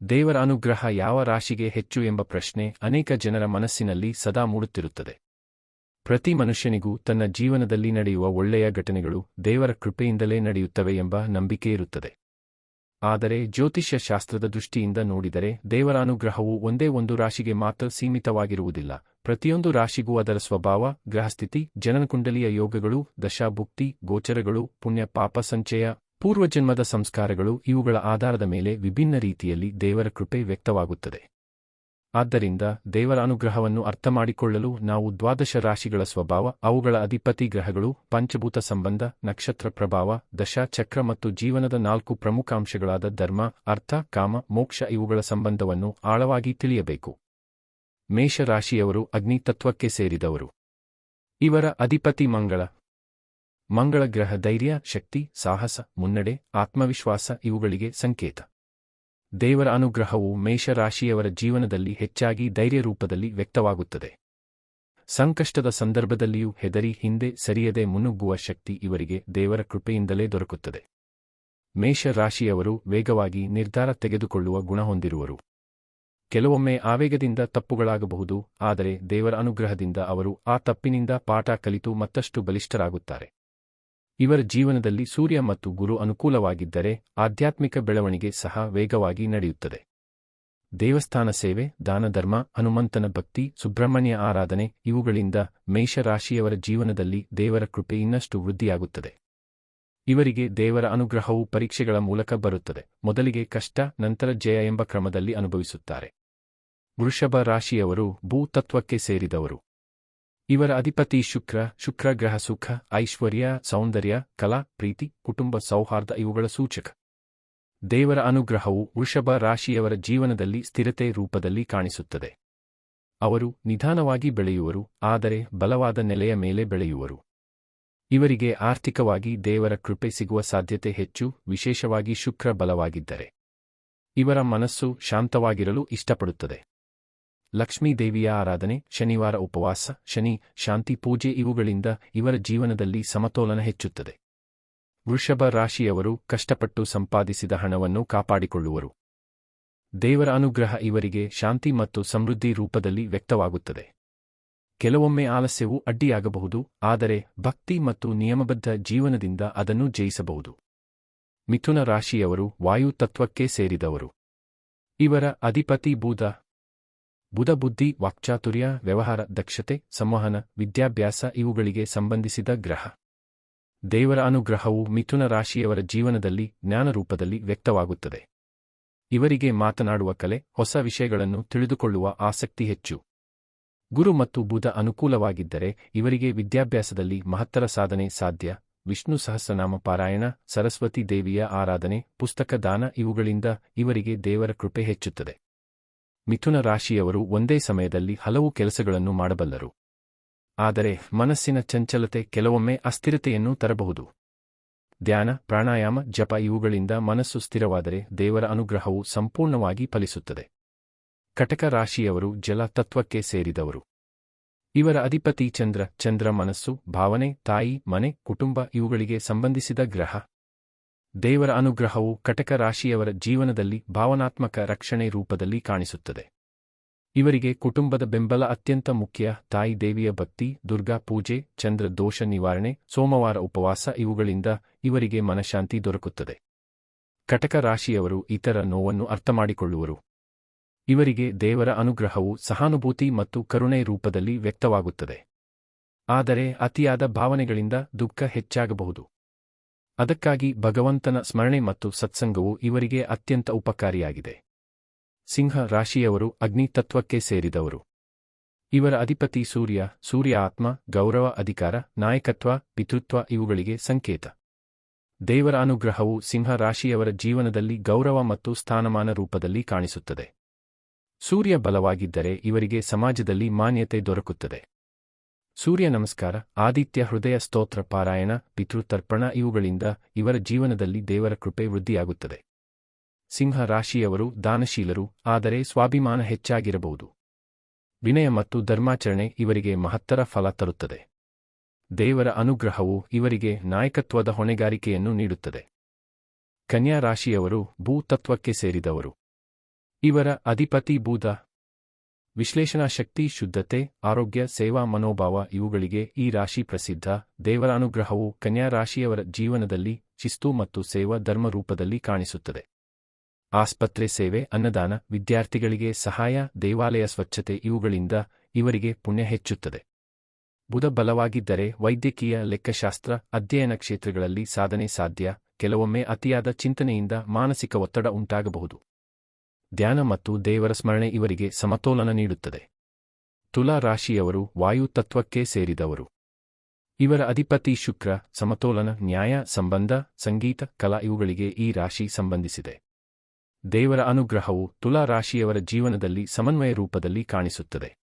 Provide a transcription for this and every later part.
ದೇವರ ಅನುಗ್ರಹ ಯಾವ ರಾಶಿಗೆ ಹೆಚ್ಚು ಎಂಬ ಪ್ರಶ್ನೆ ಅನೇಕ ಜನರ ಮನಸ್ಸಿನಲ್ಲಿ ಸದಾ ಮೂಡುತ್ತಿರುತ್ತದೆ. ಪ್ರತಿ ಮನುಷ್ಯನಿಗೂ ತನ್ನ ಜೀವನದಲ್ಲಿ ನಡೆಯುವ ಒಳ್ಳೆಯ ಘಟನೆಗಳು ದೇವರ ಕೃಪೆಯಿಂದಲೇ ನಡೆಯುತ್ತವೆ ಎಂಬ ನಂಬಿಕೆಯಿರುತ್ತದೆ. ಆದರೆ ಜ್ಯೋತಿಷ್ಯ ಶಾಸ್ತ್ರದ ದೃಷ್ಟಿಯಿಂದ ನೋಡಿದರೆ ದೇವರ ಅನುಗ್ರಹವು ಒಂದೇ ಒಂದು ರಾಶಿಗೆ ಮಾತ್ರ ಸೀಮಿತವಾಗಿರುವುದಿಲ್ಲ. ಪ್ರತಿಯೊಂದು ರಾಶಿಗೂ ಅದರ ಸ್ವಭಾವ, ಗ್ರಹಸ್ಥಿತಿ, ಜನನಕುಂಡಲಿಯ ಯೋಗಗಳು, ದಶಾಭುಕ್ತಿ, ಗೋಚರಗಳು, ಪುಣ್ಯ ಪಾಪ ಸಂಚಯ, ಪೂರ್ವಜನ್ಮದ ಸಂಸ್ಕಾರಗಳು ಇವುಗಳ ಆಧಾರದ ಮೇಲೆ ವಿಭಿನ್ನ ರೀತಿಯಲ್ಲಿ ದೇವರ ಕೃಪೆ ವ್ಯಕ್ತವಾಗುತ್ತದೆ. ಆದ್ದರಿಂದ ದೇವರ ಅನುಗ್ರಹವನ್ನು ಅರ್ಥಮಾಡಿಕೊಳ್ಳಲು ನಾವು 12 ರಾಶಿಗಳ ಸ್ವಭಾವ, ಅವುಗಳ ಅಧಿಪತಿ ಗ್ರಹಗಳು, ಪಂಚಭೂತ ಸಂಬಂಧ, ನಕ್ಷತ್ರ ಪ್ರಭಾವ, ದಶಾ ಚಕ್ರ ಮತ್ತು ಜೀವನದ 4 ಪ್ರಮುಖ ಅಂಶಗಳಾದ ಧರ್ಮ, ಅರ್ಥ, ಕಾಮ, ಮೋಕ್ಷ ಇವುಗಳ ಸಂಬಂಧವನ್ನು ಆಳವಾಗಿ ತಿಳಿಯಬೇಕು. ಮೇಷ ರಾಶಿಯವರು ಅಗ್ನಿ ತತ್ವಕ್ಕೆ ಸೇರಿದವರು. ಇವರ ಅಧಿಪತಿ ಮಂಗಳ. ಮಂಗಳ ಗ್ರಹ ಧೈರ್ಯ, ಶಕ್ತಿ, ಸಾಹಸ, ಮುನ್ನಡೆ, ಆತ್ಮವಿಶ್ವಾಸ ಇವುಗಳಿಗೆ ಸಂಕೇತ. ದೇವರ ಅನುಗ್ರಹವು ಮೇಷರಾಶಿಯವರ ಜೀವನದಲ್ಲಿ ಹೆಚ್ಚಾಗಿ ಧೈರ್ಯ ರೂಪದಲ್ಲಿ ವ್ಯಕ್ತವಾಗುತ್ತದೆ. ಸಂಕಷ್ಟದ ಸಂದರ್ಭದಲ್ಲಿಯೂ ಹೆದರಿ ಹಿಂದೆ ಸರಿಯದೆ ಮುನ್ನುಗ್ಗುವ ಶಕ್ತಿ ಇವರಿಗೆ ದೇವರ ಕೃಪೆಯಿಂದಲೇ ದೊರಕುತ್ತದೆ. ಮೇಷರಾಶಿಯವರು ವೇಗವಾಗಿ ನಿರ್ಧಾರ ತೆಗೆದುಕೊಳ್ಳುವ ಗುಣ ಹೊಂದಿರುವರು. ಕೆಲವೊಮ್ಮೆ ಆವೇಗದಿಂದ ತಪ್ಪುಗಳಾಗಬಹುದು, ಆದರೆ ದೇವರ ಅನುಗ್ರಹದಿಂದ ಅವರು ಆ ತಪ್ಪಿನಿಂದ ಪಾಠ ಕಲಿತು ಮತ್ತಷ್ಟು ಬಲಿಷ್ಠರಾಗುತ್ತಾರೆ. ಇವರ ಜೀವನದಲ್ಲಿ ಸೂರ್ಯ ಮತ್ತು ಗುರು ಅನುಕೂಲವಾಗಿದ್ದರೆ ಆಧ್ಯಾತ್ಮಿಕ ಬೆಳವಣಿಗೆ ಸಹ ವೇಗವಾಗಿ ನಡೆಯುತ್ತದೆ. ದೇವಸ್ಥಾನ ಸೇವೆ, ದಾನ ಧರ್ಮ, ಹನುಮಂತನ ಭಕ್ತಿ, ಸುಬ್ರಹ್ಮಣ್ಯ ಆರಾಧನೆ ಇವುಗಳಿಂದ ಮೇಷರಾಶಿಯವರ ಜೀವನದಲ್ಲಿ ದೇವರ ಕೃಪೆ ಇನ್ನಷ್ಟು ವೃದ್ಧಿಯಾಗುತ್ತದೆ. ಇವರಿಗೆ ದೇವರ ಅನುಗ್ರಹವು ಪರೀಕ್ಷೆಗಳ ಮೂಲಕ ಬರುತ್ತದೆ. ಮೊದಲಿಗೆ ಕಷ್ಟ, ನಂತರ ಜಯ ಎಂಬ ಕ್ರಮದಲ್ಲಿ ಅನುಭವಿಸುತ್ತಾರೆ. ವೃಷಭ ರಾಶಿಯವರು ಭೂ ತತ್ವಕ್ಕೆ ಸೇರಿದವರು. ಇವರ ಅಧಿಪತಿ ಶುಕ್ರ ಗ್ರಹ ಸುಖ, ಐಶ್ವರ್ಯ, ಸೌಂದರ್ಯ, ಕಲಾ, ಪ್ರೀತಿ, ಕುಟುಂಬ ಸೌಹಾರ್ದ ಇವುಗಳ ಸೂಚಕ. ದೇವರ ಅನುಗ್ರಹವು ವೃಷಭ ರಾಶಿಯವರ ಜೀವನದಲ್ಲಿ ಸ್ಥಿರತೆ ರೂಪದಲ್ಲಿ ಕಾಣಿಸುತ್ತದೆ. ಅವರು ನಿಧಾನವಾಗಿ ಬೆಳೆಯುವರು, ಆದರೆ ಬಲವಾದ ನೆಲೆಯ ಮೇಲೆ ಬೆಳೆಯುವರು. ಇವರಿಗೆ ಆರ್ಥಿಕವಾಗಿ ದೇವರ ಕೃಪೆ ಸಿಗುವ ಸಾಧ್ಯತೆ ಹೆಚ್ಚು, ವಿಶೇಷವಾಗಿ ಶುಕ್ರ ಬಲವಾಗಿದ್ದರೆ. ಇವರ ಮನಸ್ಸು ಶಾಂತವಾಗಿರಲು ಇಷ್ಟಪಡುತ್ತದೆ. ಲಕ್ಷ್ಮೀ ದೇವಿಯ ಆರಾಧನೆ, ಶನಿವಾರ ಉಪವಾಸ, ಶನಿ ಶಾಂತಿ ಪೂಜೆ ಇವುಗಳಿಂದ ಇವರ ಜೀವನದಲ್ಲಿ ಸಮತೋಲನ ಹೆಚ್ಚುತ್ತದೆ. ವೃಷಭ ರಾಶಿಯವರು ಕಷ್ಟಪಟ್ಟು ಸಂಪಾದಿಸಿದ ಹಣವನ್ನು ಕಾಪಾಡಿಕೊಳ್ಳುವರು. ದೇವರ ಅನುಗ್ರಹ ಇವರಿಗೆ ಶಾಂತಿ ಮತ್ತು ಸಮೃದ್ಧಿ ರೂಪದಲ್ಲಿ ವ್ಯಕ್ತವಾಗುತ್ತದೆ. ಕೆಲವೊಮ್ಮೆ ಆಲಸ್ಯವು ಅಡ್ಡಿಯಾಗಬಹುದು, ಆದರೆ ಭಕ್ತಿ ಮತ್ತು ನಿಯಮಬದ್ಧ ಜೀವನದಿಂದ ಅದನ್ನು ಜಯಿಸಬಹುದು. ಮಿಥುನ ರಾಶಿಯವರು ವಾಯು ತತ್ವಕ್ಕೆ ಸೇರಿದವರು. ಇವರ ಅಧಿಪತಿ ಬುಧ. ಬುಧ ಬುದ್ಧಿ, ವಾಕ್ಚಾತುರ್ಯ, ವ್ಯವಹಾರ ದಕ್ಷತೆ, ಸಂವಹನ, ವಿದ್ಯಾಭ್ಯಾಸ ಇವುಗಳಿಗೆ ಸಂಬಂಧಿಸಿದ ಗ್ರಹ. ದೇವರ ಅನುಗ್ರಹವು ಮಿಥುನ ರಾಶಿಯವರ ಜೀವನದಲ್ಲಿ ಜ್ಞಾನ ರೂಪದಲ್ಲಿ ವ್ಯಕ್ತವಾಗುತ್ತದೆ. ಇವರಿಗೆ ಮಾತನಾಡುವ ಕಲೆ, ಹೊಸ ವಿಷಯಗಳನ್ನು ತಿಳಿದುಕೊಳ್ಳುವ ಆಸಕ್ತಿ ಹೆಚ್ಚು. ಗುರು ಮತ್ತು ಬುಧ ಅನುಕೂಲವಾಗಿದ್ದರೆ ಇವರಿಗೆ ವಿದ್ಯಾಭ್ಯಾಸದಲ್ಲಿ ಮಹತ್ತರ ಸಾಧನೆ ಸಾಧ್ಯ. ವಿಷ್ಣು ಸಹಸ್ರನಾಮ ಪಾರಾಯಣ, ಸರಸ್ವತಿ ದೇವಿಯ ಆರಾಧನೆ, ಪುಸ್ತಕ ದಾನ ಇವುಗಳಿಂದ ಇವರಿಗೆ ದೇವರ ಕೃಪೆ ಹೆಚ್ಚುತ್ತದೆ. ಮಿಥುನ ರಾಶಿಯವರು ಒಂದೇ ಸಮಯದಲ್ಲಿ ಹಲವು ಕೆಲಸಗಳನ್ನು ಮಾಡಬಲ್ಲರು. ಆದರೆ ಮನಸ್ಸಿನ ಚಂಚಲತೆ ಕೆಲವೊಮ್ಮೆ ಅಸ್ಥಿರತೆಯನ್ನು ತರಬಹುದು. ಧ್ಯಾನ, ಪ್ರಾಣಾಯಾಮ, ಜಪ ಇವುಗಳಿಂದ ಮನಸ್ಸು ಸ್ಥಿರವಾದರೆ ದೇವರ ಅನುಗ್ರಹವು ಸಂಪೂರ್ಣವಾಗಿ ಫಲಿಸುತ್ತದೆ. ಕಟಕ ರಾಶಿಯವರು ಜಲ ತತ್ವಕ್ಕೆ ಸೇರಿದವರು. ಇವರ ಅಧಿಪತಿ ಚಂದ್ರ ಮನಸ್ಸು, ಭಾವನೆ, ತಾಯಿ, ಮನೆ, ಕುಟುಂಬ ಇವುಗಳಿಗೆ ಸಂಬಂಧಿಸಿದ ಗ್ರಹ. ದೇವರ ಅನುಗ್ರಹವು ಕಟಕ ರಾಶಿಯವರ ಜೀವನದಲ್ಲಿ ಭಾವನಾತ್ಮಕ ರಕ್ಷಣೆ ರೂಪದಲ್ಲಿ ಕಾಣಿಸುತ್ತದೆ. ಇವರಿಗೆ ಕುಟುಂಬದ ಬೆಂಬಲ ಅತ್ಯಂತ ಮುಖ್ಯ. ತಾಯಿ ದೇವಿಯ ಭಕ್ತಿ, ದುರ್ಗಾ ಪೂಜೆ, ಚಂದ್ರ ದೋಷ ನಿವಾರಣೆ, ಸೋಮವಾರ ಉಪವಾಸ ಇವುಗಳಿಂದ ಇವರಿಗೆ ಮನಃಶಾಂತಿ ದೊರಕುತ್ತದೆ. ಕಟಕ ರಾಶಿಯವರು ಇತರ ನೋವನ್ನು ಅರ್ಥಮಾಡಿಕೊಳ್ಳುವರು. ಇವರಿಗೆ ದೇವರ ಅನುಗ್ರಹವು ಸಹಾನುಭೂತಿ ಮತ್ತು ಕರುಣೆ ರೂಪದಲ್ಲಿ ವ್ಯಕ್ತವಾಗುತ್ತದೆ. ಆದರೆ ಅತಿಯಾದ ಭಾವನೆಗಳಿಂದ ದುಃಖ ಹೆಚ್ಚಾಗಬಹುದು. ಅದಕ್ಕಾಗಿ ಭಗವಂತನ ಸ್ಮರಣೆ ಮತ್ತು ಸತ್ಸಂಗವು ಇವರಿಗೆ ಅತ್ಯಂತ ಉಪಕಾರಿಯಾಗಿದೆ. ಸಿಂಹ ರಾಶಿಯವರು ಅಗ್ನಿ ತತ್ವಕ್ಕೆ ಸೇರಿದವರು. ಇವರ ಅಧಿಪತಿ ಸೂರ್ಯ ಆತ್ಮ, ಗೌರವ, ಅಧಿಕಾರ, ನಾಯಕತ್ವ, ಪಿತೃತ್ವ ಇವುಗಳಿಗೆ ಸಂಕೇತ. ದೇವರ ಅನುಗ್ರಹವು ಸಿಂಹ ರಾಶಿಯವರ ಜೀವನದಲ್ಲಿ ಗೌರವ ಮತ್ತು ಸ್ಥಾನಮಾನ ರೂಪದಲ್ಲಿ ಕಾಣಿಸುತ್ತದೆ. ಸೂರ್ಯ ಬಲವಾಗಿದ್ದರೆ ಇವರಿಗೆ ಸಮಾಜದಲ್ಲಿ ಮಾನ್ಯತೆ ದೊರಕುತ್ತದೆ. ಸೂರ್ಯ ನಮಸ್ಕಾರ, ಆದಿತ್ಯ ಹೃದಯ ಸ್ತೋತ್ರ ಪಾರಾಯಣ, ಪಿತೃತರ್ಪಣ ಇವುಗಳಿಂದ ಇವರ ಜೀವನದಲ್ಲಿ ದೇವರ ಕೃಪೆ ವೃದ್ಧಿಯಾಗುತ್ತದೆ. ಸಿಂಹ ರಾಶಿಯವರು ದಾನಶೀಲರು, ಆದರೆ ಸ್ವಾಭಿಮಾನ ಹೆಚ್ಚಾಗಿರಬಹುದು. ವಿನಯ ಮತ್ತು ಧರ್ಮಾಚರಣೆ ಇವರಿಗೆ ಮಹತ್ತರ ಫಲ ತರುತ್ತದೆ. ದೇವರ ಅನುಗ್ರಹವು ಇವರಿಗೆ ನಾಯಕತ್ವದ ಹೊಣೆಗಾರಿಕೆಯನ್ನು ನೀಡುತ್ತದೆ. ಕನ್ಯಾ ರಾಶಿಯವರು ಭೂ ತತ್ವಕ್ಕೆ ಸೇರಿದವರು. ಇವರ ಅಧಿಪತಿ ಬುಧ. ವಿಶ್ಲೇಷಣಾ ಶಕ್ತಿ, ಶುದ್ಧತೆ, ಆರೋಗ್ಯ, ಸೇವಾ ಮನೋಭಾವ ಇವುಗಳಿಗೆ ಈ ರಾಶಿ ಪ್ರಸಿದ್ಧ. ದೇವರ ಅನುಗ್ರಹವು ಕನ್ಯಾ ರಾಶಿಯವರ ಜೀವನದಲ್ಲಿ ಶಿಸ್ತು ಮತ್ತು ಸೇವಾ ಧರ್ಮ ರೂಪದಲ್ಲಿ ಕಾಣಿಸುತ್ತದೆ. ಆಸ್ಪತ್ರೆ ಸೇವೆ, ಅನ್ನದಾನ, ವಿದ್ಯಾರ್ಥಿಗಳಿಗೆ ಸಹಾಯ, ದೇವಾಲಯ ಸ್ವಚ್ಛತೆ ಇವುಗಳಿಂದ ಇವರಿಗೆ ಪುಣ್ಯ ಹೆಚ್ಚುತ್ತದೆ. ಬುಧ ಬಲವಾಗಿದ್ದರೆ ವೈದ್ಯಕೀಯ, ಲೆಕ್ಕಶಾಸ್ತ್ರ, ಅಧ್ಯಯನ ಕ್ಷೇತ್ರಗಳಲ್ಲಿ ಸಾಧನೆ ಸಾಧ್ಯ. ಕೆಲವೊಮ್ಮೆ ಅತಿಯಾದ ಚಿಂತನೆಯಿಂದ ಮಾನಸಿಕ ಒತ್ತಡ ಉಂಟಾಗಬಹುದು. ಧ್ಯಾನ ಮತ್ತು ದೇವರ ಸ್ಮರಣೆ ಇವರಿಗೆ ಸಮತೋಲನ ನೀಡುತ್ತದೆ. ತುಲಾ ರಾಶಿಯವರು ವಾಯು ತತ್ವಕ್ಕೆ ಸೇರಿದವರು. ಇವರ ಅಧಿಪತಿ ಶುಕ್ರ. ಸಮತೋಲನ, ನ್ಯಾಯ, ಸಂಬಂಧ, ಸಂಗೀತ, ಕಲಾ ಇವುಗಳಿಗೆ ಈ ರಾಶಿ ಸಂಬಂಧಿಸಿದೆ. ದೇವರ ಅನುಗ್ರಹವು ತುಲಾ ರಾಶಿಯವರ ಜೀವನದಲ್ಲಿ ಸಮನ್ವಯ ರೂಪದಲ್ಲಿ ಕಾಣಿಸುತ್ತದೆ.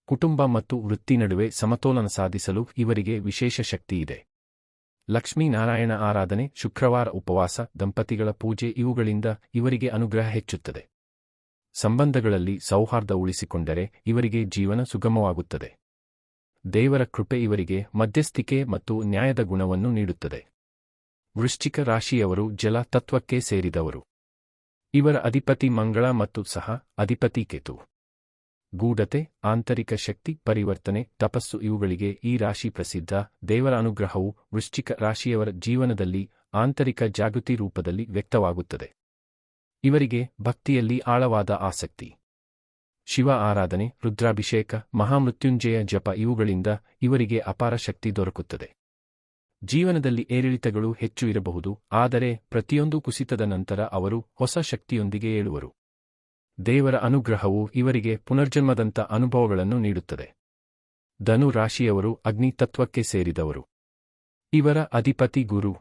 ಕುಟುಂಬ ಮತ್ತು ವೃತ್ತಿ ನಡುವೆ ಸಮತೋಲನ ಸಾಧಿಸಲು ಇವರಿಗೆ ವಿಶೇಷ ಶಕ್ತಿಯಿದೆ. ಲಕ್ಷ್ಮೀನಾರಾಯಣ ಆರಾಧನೆ, ಶುಕ್ರವಾರ ಉಪವಾಸ, ದಂಪತಿಗಳ ಪೂಜೆ ಇವುಗಳಿಂದ ಇವರಿಗೆ ಅನುಗ್ರಹ ಹೆಚ್ಚುತ್ತದೆ. ಸಂಬಂಧಗಳಲ್ಲಿ ಸೌಹಾರ್ದ ಉಳಿಸಿಕೊಂಡರೆ ಇವರಿಗೆ ಜೀವನ ಸುಗಮವಾಗುತ್ತದೆ. ದೇವರ ಕೃಪೆ ಇವರಿಗೆ ಮಧ್ಯಸ್ಥಿಕೆ ಮತ್ತು ನ್ಯಾಯದ ಗುಣವನ್ನು ನೀಡುತ್ತದೆ. ವೃಶ್ಚಿಕ ರಾಶಿಯವರು ಜಲ ತತ್ವಕ್ಕೆ ಸೇರಿದವರು. ಇವರ ಅಧಿಪತಿ ಮಂಗಳ ಮತ್ತು ಸಹ ಅಧಿಪತಿ ಕೇತು. ಗೂಢತೆ, ಆಂತರಿಕ ಶಕ್ತಿ, ಪರಿವರ್ತನೆ, ತಪಸ್ಸು ಇವುಗಳಿಗೆ ಈ ರಾಶಿ ಪ್ರಸಿದ್ಧ. ದೇವರ ಅನುಗ್ರಹವು ವೃಶ್ಚಿಕ ರಾಶಿಯವರ ಜೀವನದಲ್ಲಿ ಆಂತರಿಕ ಜಾಗೃತಿ ರೂಪದಲ್ಲಿ ವ್ಯಕ್ತವಾಗುತ್ತದೆ. ಇವರಿಗೆ ಭಕ್ತಿಯಲ್ಲಿ ಆಳವಾದ ಆಸಕ್ತಿ. ಶಿವ ಆರಾಧನೆ, ರುದ್ರಾಭಿಷೇಕ, ಮಹಾಮೃತ್ಯುಂಜಯ ಜಪ ಇವುಗಳಿಂದ ಇವರಿಗೆ ಅಪಾರ ಶಕ್ತಿ ದೊರಕುತ್ತದೆ. ಜೀವನದಲ್ಲಿ ಏರಿಳಿತಗಳು ಹೆಚ್ಚು ಇರಬಹುದು, ಆದರೆ ಪ್ರತಿಯೊಂದು ಕುಸಿತದ ನಂತರ ಅವರು ಹೊಸ ಶಕ್ತಿಯೊಂದಿಗೆ ಏಳುವರು. ದೇವರ ಅನುಗ್ರಹವು ಇವರಿಗೆ ಪುನರ್ಜನ್ಮದಂಥ ಅನುಭವಗಳನ್ನು ನೀಡುತ್ತದೆ. ಧನು ರಾಶಿಯವರು ಅಗ್ನಿ ತತ್ವಕ್ಕೆ ಸೇರಿದವರು. ಇವರ ಅಧಿಪತಿ ಗುರು.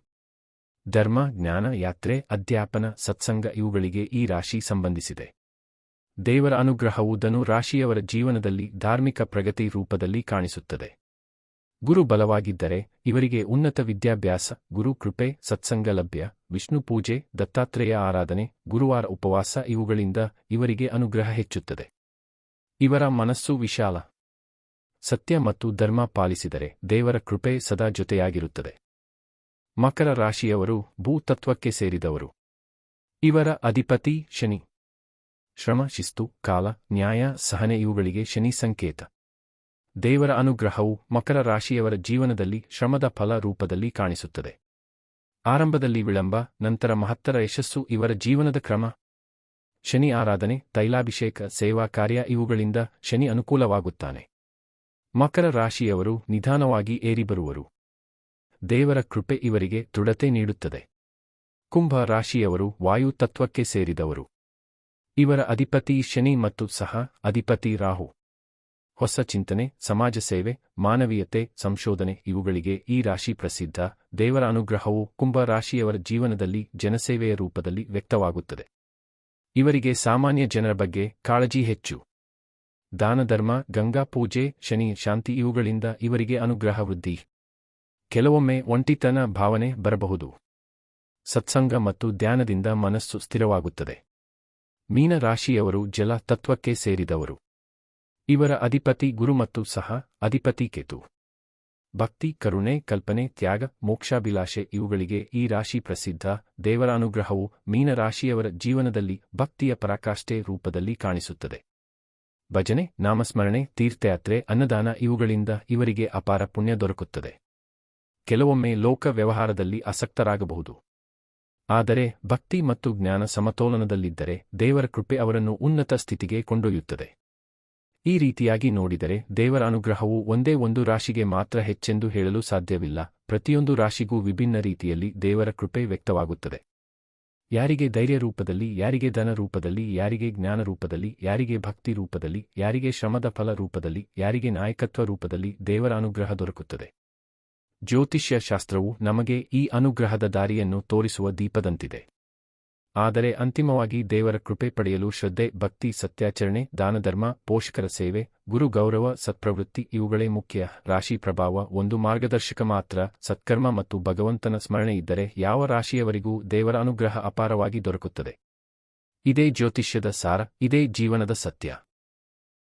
ಧರ್ಮ, ಜ್ಞಾನ, ಯಾತ್ರೆ, ಅಧ್ಯಾಪನ, ಸತ್ಸಂಗ ಇವುಗಳಿಗೆ ಈ ರಾಶಿ ಸಂಬಂಧಿಸಿದೆ. ದೇವರ ಅನುಗ್ರಹವು ಧನು ರಾಶಿಯವರ ಜೀವನದಲ್ಲಿ ಧಾರ್ಮಿಕ ಪ್ರಗತಿ ರೂಪದಲ್ಲಿ ಕಾಣಿಸುತ್ತದೆ. ಗುರು ಬಲವಾಗಿದ್ದರೆ ಇವರಿಗೆ ಉನ್ನತ ವಿದ್ಯಾಭ್ಯಾಸ, ಗುರು ಕೃಪೆ, ಸತ್ಸಂಗ ಲಭ್ಯ. ವಿಷ್ಣು ಪೂಜೆ, ದತ್ತಾತ್ರೇಯ ಆರಾಧನೆ, ಗುರುವಾರ ಉಪವಾಸ ಇವುಗಳಿಂದ ಇವರಿಗೆ ಅನುಗ್ರಹ ಹೆಚ್ಚುತ್ತದೆ. ಇವರ ಮನಸ್ಸು ವಿಶಾಲ. ಸತ್ಯ ಮತ್ತು ಧರ್ಮ ಪಾಲಿಸಿದರೆ ದೇವರ ಕೃಪೆ ಸದಾ ಜೊತೆಯಾಗಿರುತ್ತದೆ. ಮಕರ ರಾಶಿಯವರು ಭೂ ತತ್ವಕ್ಕೆ ಸೇರಿದವರು. ಇವರ ಅಧಿಪತಿ ಶನಿ. ಶ್ರಮ, ಶಿಸ್ತು, ಕಾಲ, ನ್ಯಾಯ, ಸಹನೆ ಇವುಗಳಿಗೆ ಶನಿ ಸಂಕೇತ. ದೇವರ ಅನುಗ್ರಹವು ಮಕರ ರಾಶಿಯವರ ಜೀವನದಲ್ಲಿ ಶ್ರಮದ ಫಲ ರೂಪದಲ್ಲಿ ಕಾಣಿಸುತ್ತದೆ. ಆರಂಭದಲ್ಲಿ ವಿಳಂಬ, ನಂತರ ಮಹತ್ತರ ಯಶಸ್ಸು ಇವರ ಜೀವನದ ಕ್ರಮ. ಶನಿ ಆರಾಧನೆ, ತೈಲಾಭಿಷೇಕ, ಸೇವಾ ಕಾರ್ಯ ಇವುಗಳಿಂದ ಶನಿ ಅನುಕೂಲವಾಗುತ್ತಾನೆ. ಮಕರ ರಾಶಿಯವರು ನಿಧಾನವಾಗಿ ಏರಿಬರುವರು. ದೇವರ ಕೃಪೆ ಇವರಿಗೆ ದೃಢತೆ ನೀಡುತ್ತದೆ. ಕುಂಭ ರಾಶಿಯವರು ವಾಯು ತತ್ವಕ್ಕೆ ಸೇರಿದವರು. ಇವರ ಅಧಿಪತಿ ಶನಿ ಮತ್ತು ಸಹ ಅಧಿಪತಿ ರಾಹು. ಹೊಸ ಚಿಂತನೆ, ಸಮಾಜ ಸೇವೆ, ಮಾನವೀಯತೆ, ಸಂಶೋಧನೆ ಇವುಗಳಿಗೆ ಈ ರಾಶಿ ಪ್ರಸಿದ್ಧ. ದೇವರ ಅನುಗ್ರಹವು ಕುಂಭ ರಾಶಿಯವರ ಜೀವನದಲ್ಲಿ ಜನಸೇವೆಯ ರೂಪದಲ್ಲಿ ವ್ಯಕ್ತವಾಗುತ್ತದೆ. ಇವರಿಗೆ ಸಾಮಾನ್ಯ ಜನರ ಬಗ್ಗೆ ಕಾಳಜಿ ಹೆಚ್ಚು. ದಾನ ಧರ್ಮ, ಗಂಗಾ ಪೂಜೆ, ಶನಿ ಶಾಂತಿ ಇವುಗಳಿಂದ ಇವರಿಗೆ ಅನುಗ್ರಹ ವೃದ್ಧಿ. ಕೆಲವೊಮ್ಮೆ ಒಂಟಿತನ ಭಾವನೆ ಬರಬಹುದು. ಸತ್ಸಂಗ ಮತ್ತು ಧ್ಯಾನದಿಂದ ಮನಸ್ಸು ಸ್ಥಿರವಾಗುತ್ತದೆ. ಮೀನ ರಾಶಿಯವರು ಜಲ ತತ್ವಕ್ಕೆ ಸೇರಿದವರು. ಇವರ ಅಧಿಪತಿ ಗುರು ಮತ್ತು ಸಹ ಅಧಿಪತಿ ಕೇತು. ಭಕ್ತಿ, ಕರುಣೆ, ಕಲ್ಪನೆ, ತ್ಯಾಗ, ಮೋಕ್ಷಾಭಿಲಾಷೆ ಇವುಗಳಿಗೆ ಈ ರಾಶಿ ಪ್ರಸಿದ್ಧ. ದೇವರ ಅನುಗ್ರಹವು ಮೀನ ರಾಶಿಯವರ ಜೀವನದಲ್ಲಿ ಭಕ್ತಿಯ ಪರಾಕಾಷ್ಠೆ ರೂಪದಲ್ಲಿ ಕಾಣಿಸುತ್ತದೆ. ಭಜನೆ, ನಾಮಸ್ಮರಣೆ, ತೀರ್ಥಯಾತ್ರೆ, ಅನ್ನದಾನ ಇವುಗಳಿಂದ ಇವರಿಗೆ ಅಪಾರ ಪುಣ್ಯ ದೊರಕುತ್ತದೆ. ಕೆಲವೊಮ್ಮೆ ಲೋಕ ವ್ಯವಹಾರದಲ್ಲಿ ಆಸಕ್ತರಾಗಬಹುದು. ಆದರೆ ಭಕ್ತಿ ಮತ್ತು ಜ್ಞಾನ ಸಮತೋಲನದಲ್ಲಿದ್ದರೆ ದೇವರ ಕೃಪೆ ಅವರನ್ನು ಉನ್ನತ ಸ್ಥಿತಿಗೆ ಕೊಂಡೊಯ್ಯುತ್ತದೆ. ಈ ರೀತಿಯಾಗಿ ನೋಡಿದರೆ ದೇವರ ಅನುಗ್ರಹವು ಒಂದೇ ಒಂದು ರಾಶಿಗೆ ಮಾತ್ರ ಹೆಚ್ಚೆಂದು ಹೇಳಲು ಸಾಧ್ಯವಿಲ್ಲ. ಪ್ರತಿಯೊಂದು ರಾಶಿಗೂ ವಿಭಿನ್ನ ರೀತಿಯಲ್ಲಿ ದೇವರ ಕೃಪೆ ವ್ಯಕ್ತವಾಗುತ್ತದೆ. ಯಾರಿಗೆ ಧೈರ್ಯ ರೂಪದಲ್ಲಿ, ಯಾರಿಗೆ ಧನ ರೂಪದಲ್ಲಿ, ಯಾರಿಗೆ ಜ್ಞಾನ ರೂಪದಲ್ಲಿ, ಯಾರಿಗೆ ಭಕ್ತಿ ರೂಪದಲ್ಲಿ, ಯಾರಿಗೆ ಶ್ರಮದ ಫಲ ರೂಪದಲ್ಲಿ, ಯಾರಿಗೆ ನಾಯಕತ್ವ ರೂಪದಲ್ಲಿ ದೇವರ ಅನುಗ್ರಹ ದೊರಕುತ್ತದೆ. ಜ್ಯೋತಿಷ್ಯ ಶಾಸ್ತ್ರವು ನಮಗೆ ಈ ಅನುಗ್ರಹದ ದಾರಿಯನ್ನು ತೋರಿಸುವ ದೀಪದಂತಿದೆ. ಆದರೆ ಅಂತಿಮವಾಗಿ ದೇವರ ಕೃಪೆ ಪಡೆಯಲು ಶ್ರದ್ಧೆ, ಭಕ್ತಿ, ಸತ್ಯಾಚರಣೆ, ದಾನಧರ್ಮ, ಪೋಷಕರ ಸೇವೆ, ಗುರು ಗೌರವ, ಸತ್ಪ್ರವೃತ್ತಿ ಇವುಗಳೇ ಮುಖ್ಯ. ರಾಶಿ ಪ್ರಭಾವ ಒಂದು ಮಾರ್ಗದರ್ಶಕ ಮಾತ್ರ. ಸತ್ಕರ್ಮ ಮತ್ತು ಭಗವಂತನ ಸ್ಮರಣೆ ಇದ್ದರೆ ಯಾವ ರಾಶಿಯವರಿಗೂ ದೇವರ ಅನುಗ್ರಹ ಅಪಾರವಾಗಿ ದೊರಕುತ್ತದೆ. ಇದೇ ಜ್ಯೋತಿಷ್ಯದ ಸಾರ, ಇದೇ ಜೀವನದ ಸತ್ಯ.